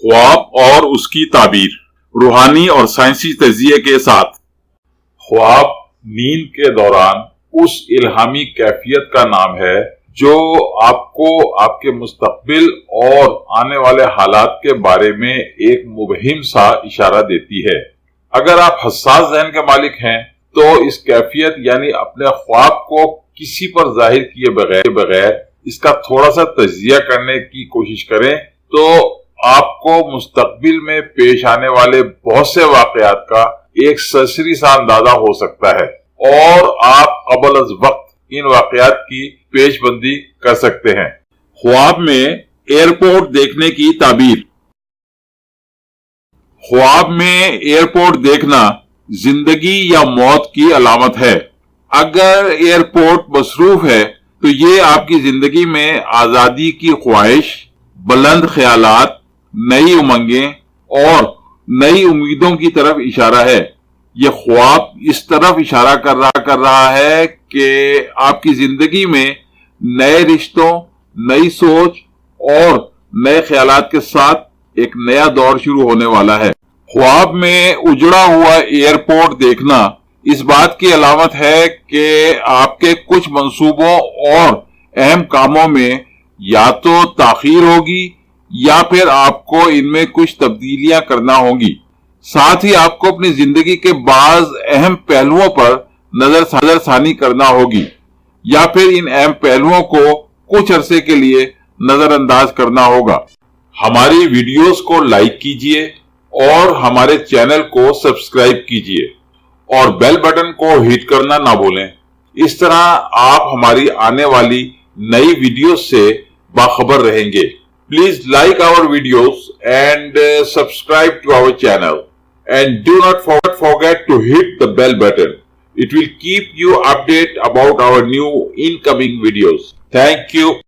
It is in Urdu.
خواب اور اس کی تعبیر، روحانی اور سائنسی تجزیے کے ساتھ۔ خواب نیند کے دوران اس الہامی کیفیت کا نام ہے جو آپ کو آپ کے مستقبل اور آنے والے حالات کے بارے میں ایک مبہم سا اشارہ دیتی ہے۔ اگر آپ حساس ذہن کے مالک ہیں تو اس کیفیت یعنی اپنے خواب کو کسی پر ظاہر کیے بغیر اس کا تھوڑا سا تجزیہ کرنے کی کوشش کریں تو آپ کو مستقبل میں پیش آنے والے بہت سے واقعات کا ایک سرسری سا اندازہ ہو سکتا ہے اور آپ قبل از وقت ان واقعات کی پیش بندی کر سکتے ہیں۔ خواب میں ایئرپورٹ دیکھنے کی تعبیر۔ خواب میں ایئرپورٹ دیکھنا زندگی یا موت کی علامت ہے۔ اگر ایئرپورٹ مصروف ہے تو یہ آپ کی زندگی میں آزادی کی خواہش، بلند خیالات، نئی امنگیں اور نئی امیدوں کی طرف اشارہ ہے۔ یہ خواب اس طرف اشارہ کر رہا ہے کہ آپ کی زندگی میں نئے رشتوں، نئی سوچ اور نئے خیالات کے ساتھ ایک نیا دور شروع ہونے والا ہے۔ خواب میں اجڑا ہوا ایئرپورٹ دیکھنا اس بات کی علامت ہے کہ آپ کے کچھ منصوبوں اور اہم کاموں میں یا تو تاخیر ہوگی یا پھر آپ کو ان میں کچھ تبدیلیاں کرنا ہوں گی۔ ساتھ ہی آپ کو اپنی زندگی کے بعض اہم پہلوؤں پر نظر ثانی کرنا ہوگی یا پھر ان اہم پہلوؤں کو کچھ عرصے کے لیے نظر انداز کرنا ہوگا۔ ہماری ویڈیوز کو لائک کیجئے اور ہمارے چینل کو سبسکرائب کیجئے اور بیل بٹن کو ہٹ کرنا نہ بھولیں۔ اس طرح آپ ہماری آنے والی نئی ویڈیوز سے باخبر رہیں گے۔ Please like our videos and subscribe to our channel. And do not forget to hit the bell button. It will keep you updated about our new incoming videos. Thank you.